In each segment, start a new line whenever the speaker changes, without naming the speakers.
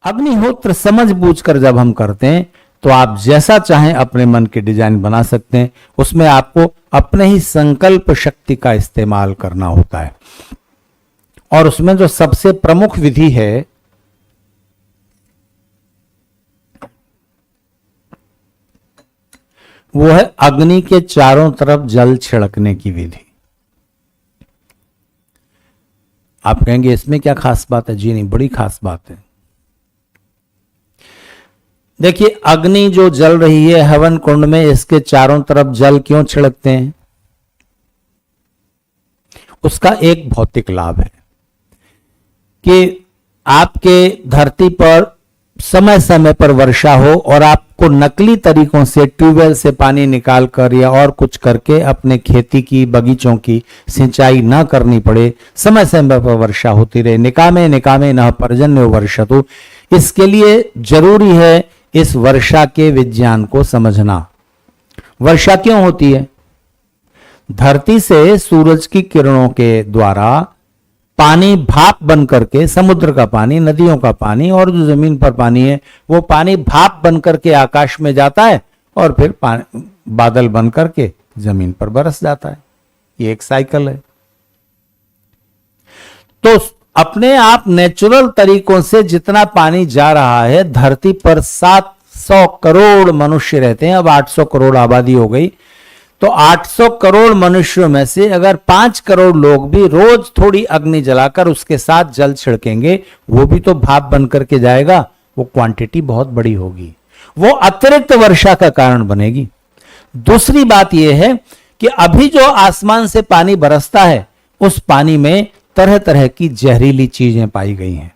अग्निहोत्र समझ बूझ कर जब हम करते हैं तो आप जैसा चाहें अपने मन की डिजाइन बना सकते हैं। उसमें आपको अपने ही संकल्प शक्ति का इस्तेमाल करना होता है। और उसमें जो सबसे प्रमुख विधि है वो है अग्नि के चारों तरफ जल छिड़कने की विधि। आप कहेंगे इसमें क्या खास बात है? जी नहीं, बड़ी खास बात है। देखिए, अग्नि जो जल रही है हवन कुंड में, इसके चारों तरफ जल क्यों छिड़कते हैं? उसका एक भौतिक लाभ है कि आपके धरती पर समय समय पर वर्षा हो और आपको नकली तरीकों से ट्यूबवेल से पानी निकालकर या और कुछ करके अपने खेती की, बगीचों की सिंचाई ना करनी पड़े। समय समय पर वर्षा होती रहे। निकामे निकामे न पर्जन्य वर्षतु। इसके लिए जरूरी है इस वर्षा के विज्ञान को समझना। वर्षा क्यों होती है? धरती से सूरज की किरणों के द्वारा पानी भाप बन करके, समुद्र का पानी, नदियों का पानी और जो जमीन पर पानी है वो पानी भाप बन करके आकाश में जाता है और फिर बादल बन करके जमीन पर बरस जाता है। ये एक साइकिल है। तो अपने आप नेचुरल तरीकों से जितना पानी जा रहा है, धरती पर 700 करोड़ मनुष्य रहते हैं। अब 800 करोड़ आबादी हो गई, तो 800 करोड़ मनुष्यों में से अगर 5 करोड़ लोग भी रोज थोड़ी अग्नि जलाकर उसके साथ जल छिड़केंगे, वो भी तो भाप बन करके जाएगा। वो क्वांटिटी बहुत बड़ी होगी, वो अतिरिक्त वर्षा का कारण बनेगी। दूसरी बात यह है कि अभी जो आसमान से पानी बरसता है, उस पानी में तरह तरह की जहरीली चीजें पाई गई हैं।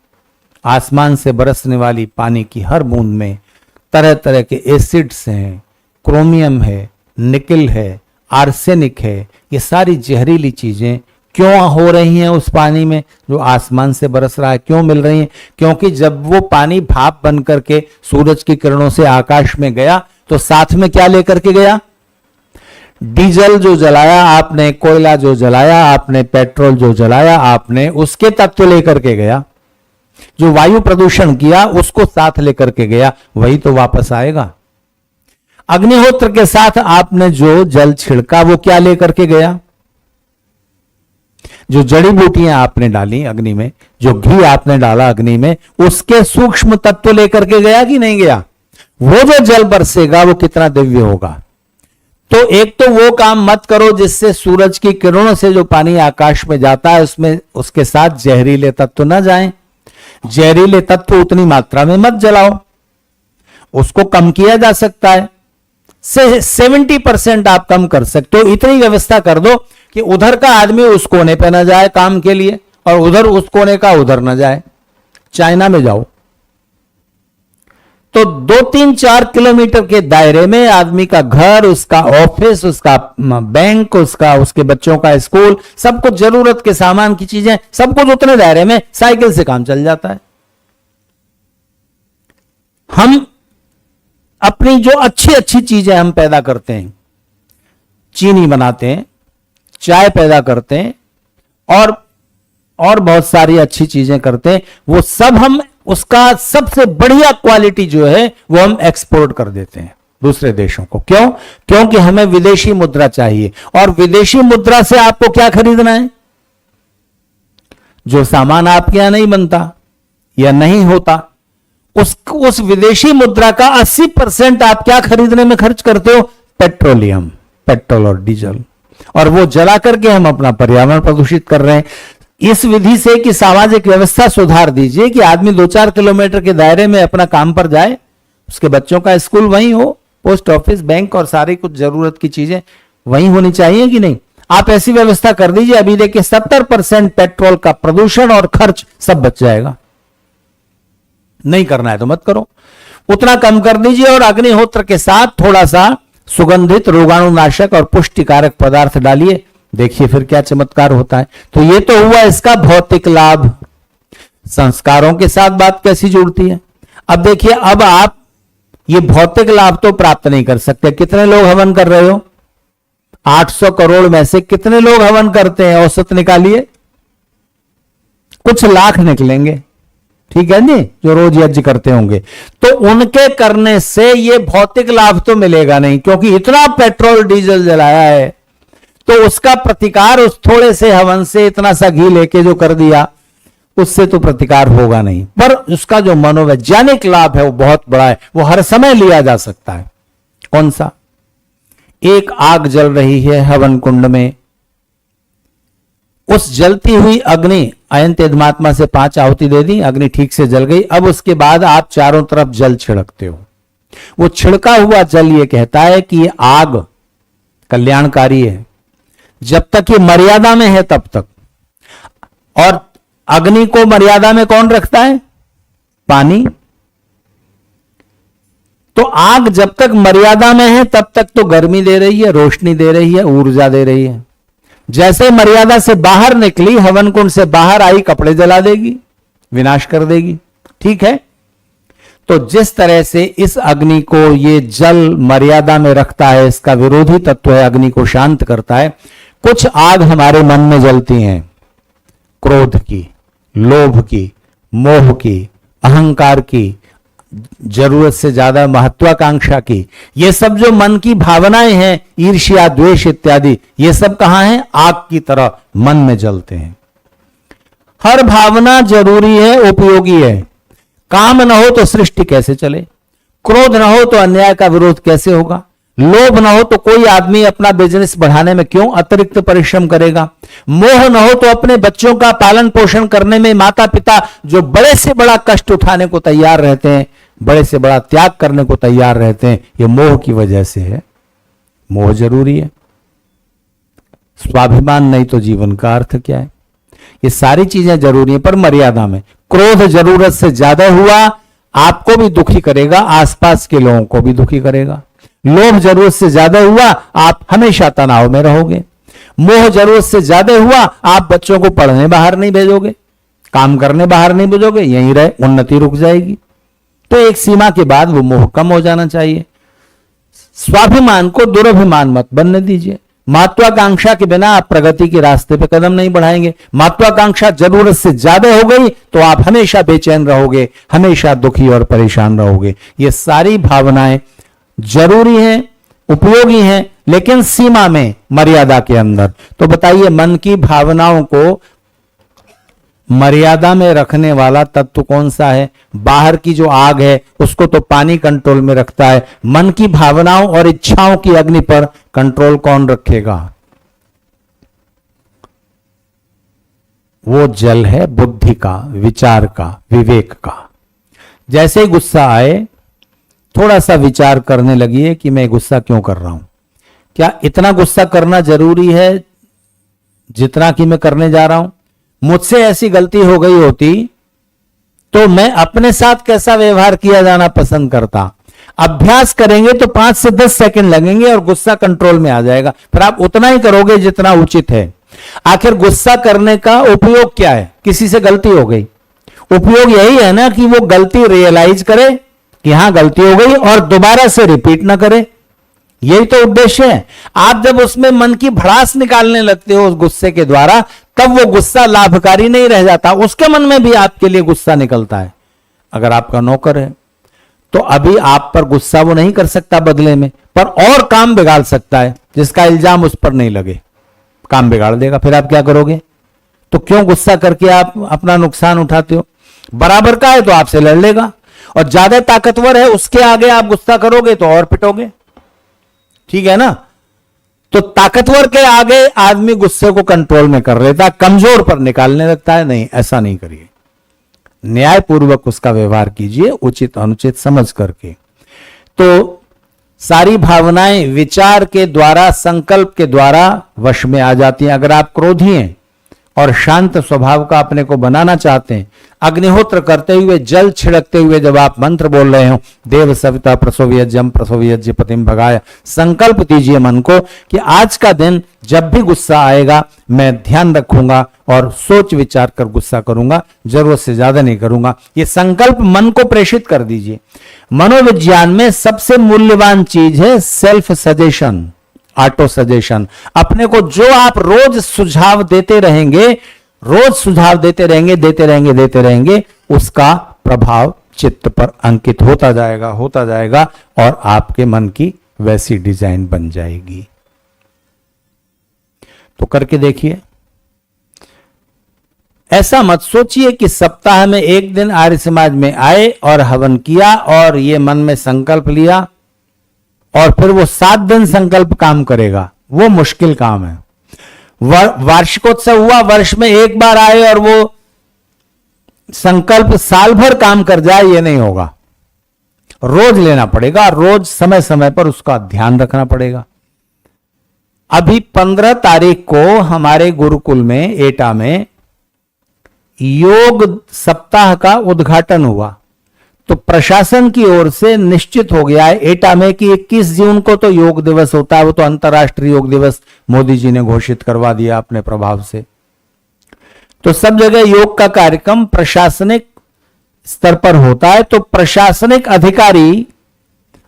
आसमान से बरसने वाली पानी की हर बूंद में तरह तरह के एसिड्स हैं, क्रोमियम है, निकल है, आर्सेनिक है। ये सारी जहरीली चीजें क्यों हो रही हैं उस पानी में जो आसमान से बरस रहा है? क्यों मिल रही हैं? क्योंकि जब वो पानी भाप बन करके सूरज की किरणों से आकाश में गया तो साथ में क्या लेकर के गया? डीजल जो जलाया आपने, कोयला जो जलाया आपने, पेट्रोल जो जलाया आपने, उसके तत्व लेकर के गया। जो वायु प्रदूषण किया उसको साथ लेकर के गया, वही तो वापस आएगा। अग्निहोत्र के साथ आपने जो जल छिड़का वो क्या लेकर के गया? जो जड़ी बूटियां आपने डाली अग्नि में, जो घी आपने डाला अग्नि में, उसके सूक्ष्म तत्व लेकर के गया कि नहीं गया? वो जो जल बरसेगा वो कितना दिव्य होगा। तो एक तो वो काम मत करो जिससे सूरज की किरणों से जो पानी आकाश में जाता है उसमें उसके साथ जहरीले तत्व ना जाएं। जहरीले तत्व उतनी मात्रा में मत जलाओ, उसको कम किया जा सकता है। 70% आप कम कर सकते हो। इतनी व्यवस्था कर दो कि उधर का आदमी उस कोने पे ना जाए काम के लिए और उधर उस कोने का उधर ना जाए। चाइना में जाओ तो 2-3-4 किलोमीटर के दायरे में आदमी का घर, उसका ऑफिस, उसका बैंक, उसके बच्चों का स्कूल, सब कुछ जरूरत के सामान की चीजें, सब कुछ उतने दायरे में साइकिल से काम चल जाता है। हम अपनी जो अच्छी अच्छी चीजें हम पैदा करते हैं, चीनी बनाते हैं, चाय पैदा करते हैं और बहुत सारी अच्छी चीजें करते हैं, वो सब हम उसका सबसे बढ़िया क्वालिटी जो है वो हम एक्सपोर्ट कर देते हैं दूसरे देशों को। क्यों? क्योंकि हमें विदेशी मुद्रा चाहिए। और विदेशी मुद्रा से आपको क्या खरीदना है? जो सामान आपके यहां नहीं बनता या नहीं होता, उस विदेशी मुद्रा का 80% आप क्या खरीदने में खर्च करते हो? पेट्रोलियम, पेट्रोल और डीजल। और वो जला करके हम अपना पर्यावरण प्रदूषित कर रहे हैं। इस विधि से कि सामाजिक व्यवस्था सुधार दीजिए कि आदमी 2-4 किलोमीटर के दायरे में अपना काम पर जाए, उसके बच्चों का स्कूल वहीं हो, पोस्ट ऑफिस, बैंक और सारी कुछ जरूरत की चीजें वहीं होनी चाहिए कि नहीं? आप ऐसी व्यवस्था कर दीजिए, अभी देखिए 70% पेट्रोल का प्रदूषण और खर्च सब बच जाएगा। नहीं करना है तो मत करो, उतना कम कर दीजिए और अग्निहोत्र के साथ थोड़ा सा सुगंधित रोगाणुनाशक और पुष्टिकारक पदार्थ डालिए, देखिए फिर क्या चमत्कार होता है। तो ये तो हुआ इसका भौतिक लाभ। संस्कारों के साथ बात कैसी जुड़ती है? अब देखिए, अब आप ये भौतिक लाभ तो प्राप्त नहीं कर सकते। कितने लोग हवन कर रहे हो? 800 करोड़ में से कितने लोग हवन करते हैं? औसत निकालिए, कुछ लाख निकलेंगे। ठीक है जी, जो रोज यज्ञ करते होंगे, तो उनके करने से ये भौतिक लाभ तो मिलेगा नहीं, क्योंकि इतना पेट्रोल डीजल जलाया है, तो उसका प्रतिकार उस थोड़े से हवन से, इतना सा घी लेके जो कर दिया, उससे तो प्रतिकार होगा नहीं। पर उसका जो मनोवैज्ञानिक लाभ है वो बहुत बड़ा है, वो हर समय लिया जा सकता है। कौन सा? एक आग जल रही है हवन कुंड में, उस जलती हुई अग्नि, अयन तेजमात्मा से 5 आहुति दे दी, अग्नि ठीक से जल गई। अब उसके बाद आप चारों तरफ जल छिड़कते हो, वो छिड़का हुआ जल ये कहता है कि ये आग कल्याणकारी है, जब तक ये मर्यादा में है तब तक। और अग्नि को मर्यादा में कौन रखता है? पानी। तो आग जब तक मर्यादा में है तब तक तो गर्मी दे रही है, रोशनी दे रही है, ऊर्जा दे रही है। जैसे मर्यादा से बाहर निकली, हवन कुंड से बाहर आई, कपड़े जला देगी, विनाश कर देगी। ठीक है, तो जिस तरह से इस अग्नि को ये जल मर्यादा में रखता है, इसका विरोधी तत्व है, अग्नि को शांत करता है। कुछ आग हमारे मन में जलती हैं, क्रोध की, लोभ की, मोह की, अहंकार की, जरूरत से ज्यादा महत्वाकांक्षा की, ये सब जो मन की भावनाएं हैं, ईर्ष्या, द्वेष इत्यादि, ये सब कहां हैं? आग की तरह मन में जलते हैं। हर भावना जरूरी है, उपयोगी है। काम न हो तो सृष्टि कैसे चले? क्रोध न हो तो अन्याय का विरोध कैसे होगा? लोभ न हो तो कोई आदमी अपना बिजनेस बढ़ाने में क्यों अतिरिक्त परिश्रम करेगा? मोह न हो तो अपने बच्चों का पालन पोषण करने में माता पिता जो बड़े से बड़ा कष्ट उठाने को तैयार रहते हैं, बड़े से बड़ा त्याग करने को तैयार रहते हैं, ये मोह की वजह से है। मोह जरूरी है, स्वाभिमान नहीं तो जीवन का अर्थ क्या है? ये सारी चीजें जरूरी है, पर मर्यादा में। क्रोध जरूरत से ज्यादा हुआ, आपको भी दुखी करेगा, आसपास के लोगों को भी दुखी करेगा। लोभ जरूरत से ज्यादा हुआ, आप हमेशा तनाव में रहोगे। मोह जरूरत से ज्यादा हुआ, आप बच्चों को पढ़ने बाहर नहीं भेजोगे, काम करने बाहर नहीं भेजोगे, यहीं रहे, उन्नति रुक जाएगी। तो एक सीमा के बाद वो मोह कम हो जाना चाहिए। स्वाभिमान को दुराभिमान मत बनने दीजिए। महत्वाकांक्षा के बिना आप प्रगति के रास्ते पे कदम नहीं बढ़ाएंगे। महत्वाकांक्षा जरूरत से ज्यादा हो गई तो आप हमेशा बेचैन रहोगे, हमेशा दुखी और परेशान रहोगे। ये सारी भावनाएं जरूरी हैं, उपयोगी हैं, लेकिन सीमा में, मर्यादा के अंदर। तो बताइए, मन की भावनाओं को मर्यादा में रखने वाला तत्व कौन सा है? बाहर की जो आग है उसको तो पानी कंट्रोल में रखता है, मन की भावनाओं और इच्छाओं की अग्नि पर कंट्रोल कौन रखेगा? वो जल है बुद्धि का, विचार का, विवेक का। जैसे ही गुस्सा आए, थोड़ा सा विचार करने लगिए कि मैं गुस्सा क्यों कर रहा हूं। क्या इतना गुस्सा करना जरूरी है जितना कि मैं करने जा रहा हूं? मुझसे ऐसी गलती हो गई होती तो मैं अपने साथ कैसा व्यवहार किया जाना पसंद करता। अभ्यास करेंगे तो 5 से 10 सेकंड लगेंगे और गुस्सा कंट्रोल में आ जाएगा। फिर आप उतना ही करोगे जितना उचित है। आखिर गुस्सा करने का उपयोग क्या है? किसी से गलती हो गई, उपयोग यही है ना कि वो गलती रियलाइज करे कि हां गलती हो गई और दोबारा से रिपीट ना करे। यही तो उद्देश्य है। आप जब उसमें मन की भड़ास निकालने लगते हो उस गुस्से के द्वारा, तब वो गुस्सा लाभकारी नहीं रह जाता, उसके मन में भी आपके लिए गुस्सा निकलता है। अगर आपका नौकर है तो अभी आप पर गुस्सा वो नहीं कर सकता बदले में, पर और काम बिगाड़ सकता है जिसका इल्जाम उस पर नहीं लगे, काम बिगाड़ देगा। फिर आप क्या करोगे? तो क्यों गुस्सा करके आप अपना नुकसान उठाते हो? बराबर का है तो आपसे लड़ लेगा, और ज्यादा ताकतवर है उसके आगे आप गुस्सा करोगे तो और पिटोगे। ठीक है ना? तो ताकतवर के आगे आदमी गुस्से को कंट्रोल में कर लेता, कमजोर पर निकालने लगता है। नहीं, ऐसा नहीं करिए। न्यायपूर्वक उसका व्यवहार कीजिए, उचित अनुचित समझ करके। तो सारी भावनाएं विचार के द्वारा, संकल्प के द्वारा वश में आ जाती हैं। अगर आप क्रोधी हैं और शांत स्वभाव का अपने को बनाना चाहते हैं, अग्निहोत्र करते हुए, जल छिड़कते हुए जब आप मंत्र बोल रहे हो, देव सविता प्रसवयज्ञम प्रसवयज्ञ पतिम भगाय, संकल्प दीजिए मन को कि आज का दिन जब भी गुस्सा आएगा मैं ध्यान रखूंगा और सोच विचार कर गुस्सा करूंगा, जरूरत से ज्यादा नहीं करूंगा। ये संकल्प मन को प्रेषित कर दीजिए। मनोविज्ञान में सबसे मूल्यवान चीज है सेल्फ सजेशन, ऑटो सजेशन। अपने को जो आप रोज सुझाव देते रहेंगे, रोज सुझाव देते रहेंगे, उसका प्रभाव चित्त पर अंकित होता जाएगा और आपके मन की वैसी डिजाइन बन जाएगी। तो करके देखिए। ऐसा मत सोचिए कि सप्ताह में एक दिन आर्य समाज में आए और हवन किया और ये मन में संकल्प लिया और फिर वो 7 दिन संकल्प काम करेगा। वो मुश्किल काम है। वार्षिकोत्सव हुआ, वर्ष में एक बार आए और वो संकल्प साल भर काम कर जाए, ये नहीं होगा। रोज लेना पड़ेगा, रोज समय समय पर उसका ध्यान रखना पड़ेगा। अभी 15 तारीख को हमारे गुरुकुल में एटा में योग सप्ताह का उद्घाटन हुआ। तो प्रशासन की ओर से निश्चित हो गया है एटा में कि 21 जून को तो योग दिवस होता है। वो तो अंतर्राष्ट्रीय योग दिवस मोदी जी ने घोषित करवा दिया अपने प्रभाव से। तो सब जगह योग का कार्यक्रम प्रशासनिक स्तर पर होता है। तो प्रशासनिक अधिकारी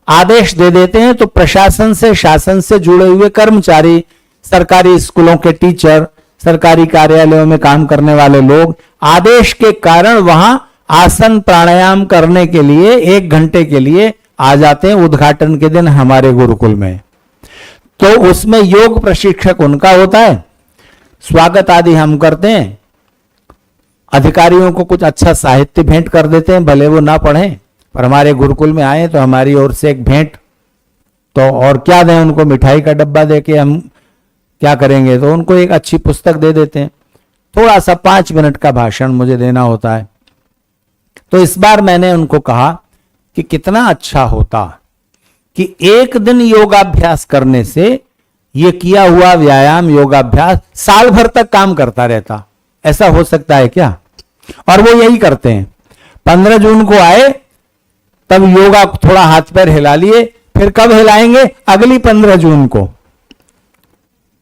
आदेश दे देते हैं, तो प्रशासन से, शासन से जुड़े हुए कर्मचारी, सरकारी स्कूलों के टीचर, सरकारी कार्यालयों में काम करने वाले लोग आदेश के कारण वहां आसन प्राणायाम करने के लिए 1 घंटे के लिए आ जाते हैं उद्घाटन के दिन हमारे गुरुकुल में। तो उसमें योग प्रशिक्षक उनका होता है, स्वागत आदि हम करते हैं, अधिकारियों को कुछ अच्छा साहित्य भेंट कर देते हैं, भले वो ना पढ़ें पर हमारे गुरुकुल में आए तो हमारी ओर से एक भेंट। तो और क्या दें उनको, मिठाई का डब्बा दे के हम क्या करेंगे, तो उनको एक अच्छी पुस्तक दे देते हैं। थोड़ा सा 5 मिनट का भाषण मुझे देना होता है। तो इस बार मैंने उनको कहा कि कितना अच्छा होता कि एक दिन योगाभ्यास करने से ये किया हुआ व्यायाम योगाभ्यास साल भर तक काम करता रहता। ऐसा हो सकता है क्या? और वो यही करते हैं। 15 जून को आए तब योगा थोड़ा हाथ पैर हिला लिए, फिर कब हिलाएंगे? अगली 15 जून को।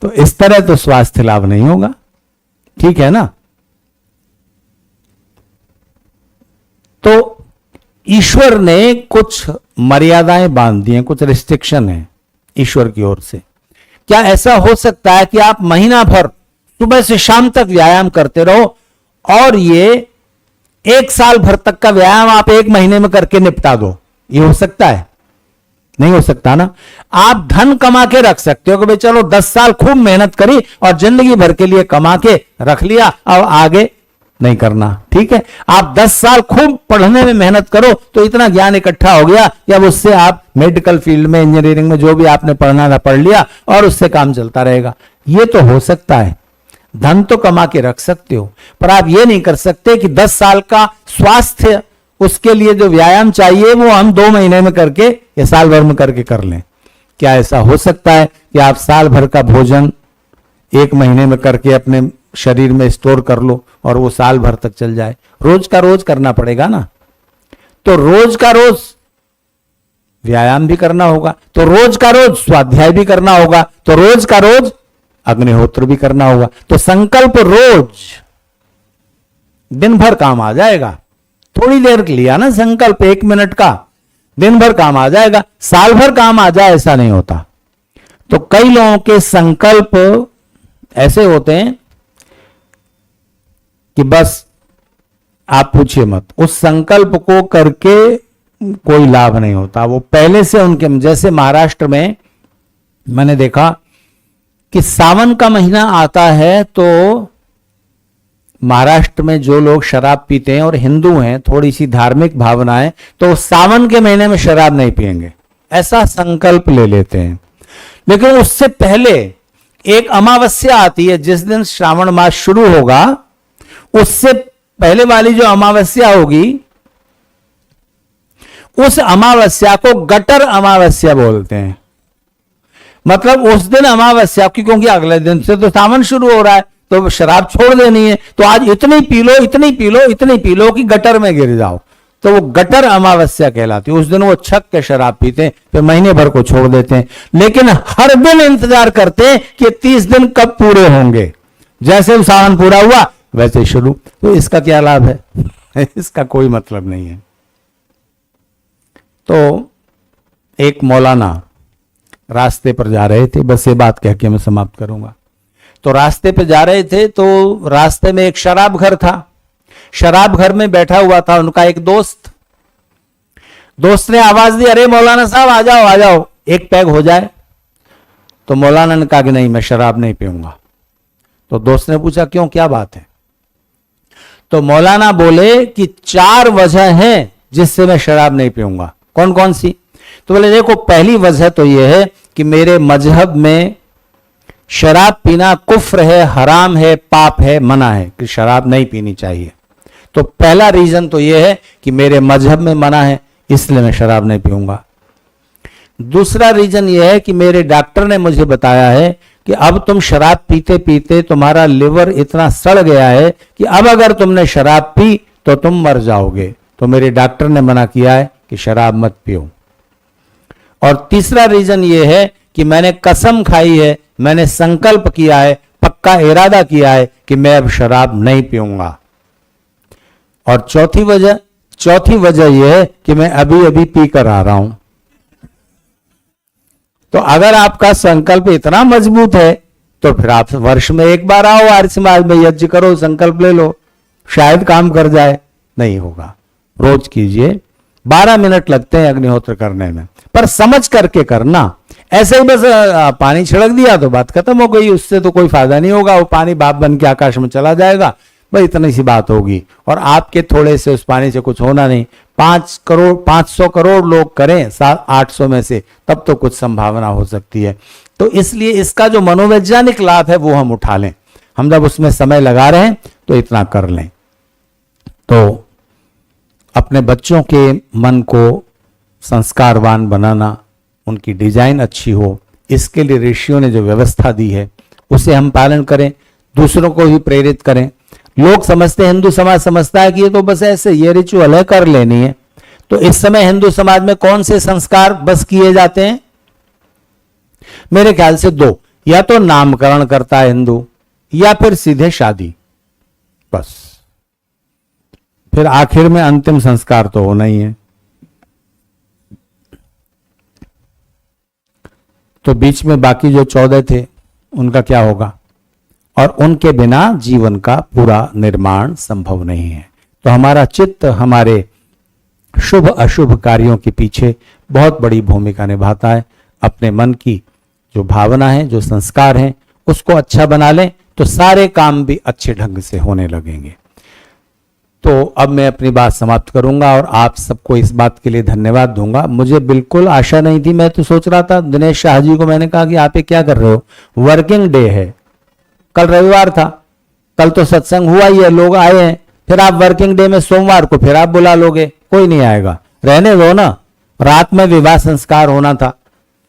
तो इस तरह तो स्वास्थ्य लाभ नहीं होगा, ठीक है ना? तो ईश्वर ने कुछ मर्यादाएं बांध दी हैं, कुछ रिस्ट्रिक्शन है ईश्वर की ओर से। क्या ऐसा हो सकता है कि आप महीना भर सुबह से शाम तक व्यायाम करते रहो और ये 1 साल भर तक का व्यायाम आप 1 महीने में करके निपटा दो? ये हो सकता है? नहीं हो सकता ना। आप धन कमा के रख सकते हो कि भाई चलो 10 साल खूब मेहनत करी और जिंदगी भर के लिए कमा के रख लिया, अब आगे नहीं करना, ठीक है। आप 10 साल खूब पढ़ने में मेहनत करो तो इतना ज्ञान इकट्ठा हो गया या उससे आप मेडिकल फील्ड में, इंजीनियरिंग में जो भी आपने पढ़ना था पढ़ लिया और उससे काम चलता रहेगा। ये तो हो सकता है, धन तो कमा के रख सकते हो, पर आप ये नहीं कर सकते कि 10 साल का स्वास्थ्य, उसके लिए जो व्यायाम चाहिए वो हम 2 महीने में करके या साल भर में करके कर लें। क्या ऐसा हो सकता है कि आप साल भर का भोजन 1 महीने में करके अपने शरीर में स्टोर कर लो और वो साल भर तक चल जाए? रोज का रोज करना पड़ेगा ना। तो रोज का रोज व्यायाम भी करना होगा, तो रोज का रोज स्वाध्याय भी करना होगा, तो रोज का रोज अग्निहोत्र भी करना होगा। तो संकल्प रोज दिन भर काम आ जाएगा। थोड़ी देर लिया ना संकल्प 1 मिनट का, दिन भर काम आ जाएगा। साल भर काम आ जाए ऐसा नहीं होता। तो कई लोगों के संकल्प ऐसे होते हैं कि बस आप पूछिए मत, उस संकल्प को करके कोई लाभ नहीं होता। वो पहले से उनके, जैसे महाराष्ट्र में मैंने देखा कि सावन का महीना आता है तो महाराष्ट्र में जो लोग शराब पीते हैं और हिंदू हैं, थोड़ी सी धार्मिक भावनाएं, तो सावन के महीने में शराब नहीं पिएंगे, ऐसा संकल्प ले लेते हैं। लेकिन उससे पहले एक अमावस्या आती है, जिस दिन श्रावण मास शुरू होगा उससे पहले वाली जो अमावस्या होगी, उस अमावस्या को गटर अमावस्या बोलते हैं। मतलब उस दिन अमावस्या की, क्योंकि अगले दिन से तो सावन शुरू हो रहा है तो शराब छोड़ देनी है, तो आज इतनी पी लो, इतनी पी लो, इतनी पी लो कि गटर में गिर जाओ, तो वो गटर अमावस्या कहलाती है। उस दिन वो छक के शराब पीते हैं, फिर महीने भर को छोड़ देते हैं। लेकिन हर दिन इंतजार करते हैं कि 30 दिन कब पूरे होंगे। जैसे सावन पूरा हुआ वैसे शुरू। तो इसका क्या लाभ है? इसका कोई मतलब नहीं है। तो एक मौलाना रास्ते पर जा रहे थे, बस ये बात कह के मैं समाप्त करूंगा। तो रास्ते पे जा रहे थे तो रास्ते में एक शराब घर था। शराब घर में बैठा हुआ था उनका एक दोस्त ने आवाज दी, अरे मौलाना साहब आ जाओ आ जाओ, एक पैग हो जाए। तो मौलाना ने कहा कि नहीं, मैं शराब नहीं पीऊंगा। तो दोस्त ने पूछा क्यों, क्या बात है? तो मौलाना बोले कि 4 वजह हैं जिससे मैं शराब नहीं पीऊंगा। कौन कौन सी? तो बोले देखो, पहली वजह तो यह है कि मेरे मजहब में शराब पीना कुफ्र है, हराम है, पाप है, मना है, कि शराब नहीं पीनी चाहिए। तो पहला रीजन तो यह है कि मेरे मजहब में मना है, इसलिए मैं शराब नहीं पीऊंगा। दूसरा रीजन यह है कि मेरे डॉक्टर ने मुझे बताया है कि अब तुम शराब पीते पीते तुम्हारा लिवर इतना सड़ गया है कि अब अगर तुमने शराब पी तो तुम मर जाओगे। तो मेरे डॉक्टर ने मना किया है कि शराब मत पियो। और तीसरा रीजन यह है कि मैंने कसम खाई है, मैंने संकल्प किया है, पक्का इरादा किया है कि मैं अब शराब नहीं पीऊंगा। और चौथी वजह यह है कि मैं अभी अभी पी कर आ रहा हूं। तो अगर आपका संकल्प इतना मजबूत है तो फिर आप वर्ष में एक बार आओ, आर्य समाज में यज्ञ करो, संकल्प ले लो, शायद काम कर जाए। नहीं होगा, रोज कीजिए। 12 मिनट लगते हैं अग्निहोत्र करने में, पर समझ करके करना। ऐसे ही बस पानी छिड़क दिया तो बात खत्म हो गई, उससे तो कोई फायदा नहीं होगा, वो पानी भाप बन के आकाश में चला जाएगा, भाई इतनी सी बात होगी। और आपके थोड़े से उस पानी से कुछ होना नहीं। 500 करोड़ लोग करें 800 में से, तब तो कुछ संभावना हो सकती है। तो इसलिए इसका जो मनोवैज्ञानिक लाभ है वो हम उठा लें। हम जब उसमें समय लगा रहे हैं तो इतना कर लें। तो अपने बच्चों के मन को संस्कारवान बनाना, उनकी डिजाइन अच्छी हो, इसके लिए ऋषियों ने जो व्यवस्था दी है उसे हम पालन करें, दूसरों को भी प्रेरित करें। लोग समझते हैं, हिंदू समाज समझता है कि ये तो बस ऐसे ये रिचुअल है, कर लेनी है। तो इस समय हिंदू समाज में कौन से संस्कार बस किए जाते हैं? मेरे ख्याल से 2, या तो नामकरण करता है हिंदू, या फिर सीधे शादी, बस। फिर आखिर में अंतिम संस्कार तो होना ही है। तो बीच में बाकी जो 14 थे उनका क्या होगा? और उनके बिना जीवन का पूरा निर्माण संभव नहीं है। तो हमारा चित्त हमारे शुभ अशुभ कार्यों के पीछे बहुत बड़ी भूमिका निभाता है। अपने मन की जो भावना है, जो संस्कार है, उसको अच्छा बना लें तो सारे काम भी अच्छे ढंग से होने लगेंगे। तो अब मैं अपनी बात समाप्त करूंगा और आप सबको इस बात के लिए धन्यवाद दूंगा। मुझे बिल्कुल आशा नहीं थी, मैं तो सोच रहा था, दिनेश शाह जी को मैंने कहा कि आप ये क्या कर रहे हो, वर्किंग डे है, कल रविवार था, कल तो सत्संग हुआ ही है, लोग आए हैं, फिर आप वर्किंग डे में सोमवार को फिर आप बुला लोगे, कोई नहीं आएगा, रहने दो ना। रात में विवाह संस्कार होना था,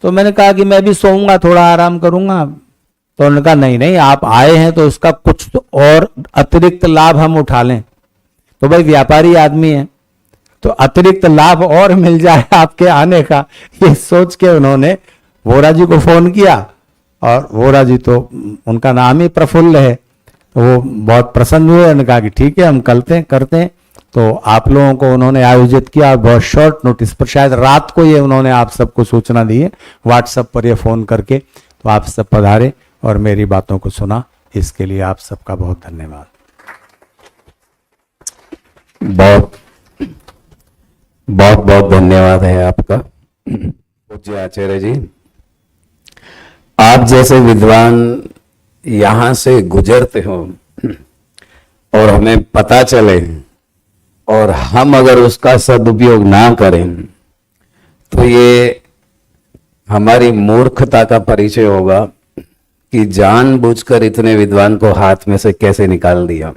तो मैंने कहा कि मैं भी सोऊंगा, थोड़ा आराम करूंगा। तो उन्होंने कहा नहीं आप आए हैं तो उसका कुछ तो और अतिरिक्त लाभ हम उठा लें। तो भाई व्यापारी आदमी है, तो अतिरिक्त लाभ और मिल जाए आपके आने का, ये सोच के उन्होंने वोरा जी को फोन किया। और वोरा जी तो उनका नाम ही प्रफुल्ल है, तो वो बहुत प्रसन्न हुए। उन्होंने कहा कि ठीक है हम करते हैं। तो आप लोगों को उन्होंने आयोजित किया बहुत शॉर्ट नोटिस पर, शायद रात को ये उन्होंने आप सबको सूचना दी है व्हाट्सएप पर ये फोन करके। तो आप सब पधारे और मेरी बातों को सुना, इसके लिए आप सबका बहुत धन्यवाद।
बहुत धन्यवाद है आपका पूज्य आचार्य जी। आप जैसे विद्वान यहां से गुजरते हो और हमें पता चले और हम अगर उसका सदुपयोग ना करें तो ये हमारी मूर्खता का परिचय होगा कि जानबूझकर इतने विद्वान को हाथ में से कैसे निकाल दिया।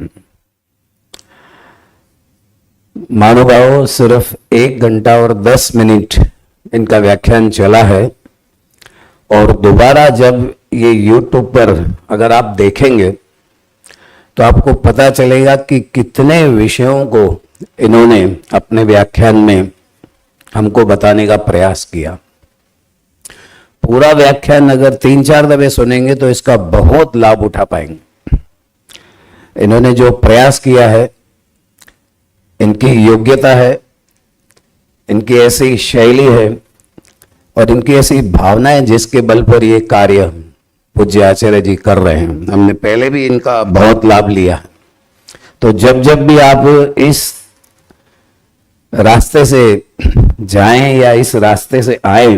महानुभावों, सिर्फ 1 घंटा और 10 मिनट इनका व्याख्यान चला है और दोबारा जब ये YouTube पर अगर आप देखेंगे तो आपको पता चलेगा कि कितने विषयों को इन्होंने अपने व्याख्यान में हमको बताने का प्रयास किया। पूरा व्याख्यान अगर 3-4 दफे सुनेंगे तो इसका बहुत लाभ उठा पाएंगे। इन्होंने जो प्रयास किया है, इनकी योग्यता है, इनकी ऐसी शैली है और इनकी ऐसी भावनाएं जिसके बल पर ये कार्य पूज्य आचार्य जी कर रहे हैं। हमने पहले भी इनका बहुत लाभ लिया है। तो जब जब भी आप इस रास्ते से जाएं या इस रास्ते से आए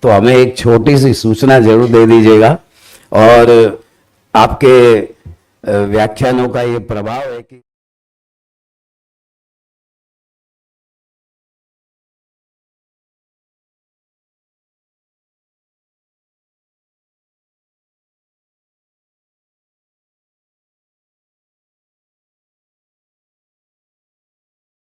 तो हमें एक छोटी सी सूचना जरूर दे दीजिएगा। और आपके व्याख्यानों का ये प्रभाव है कि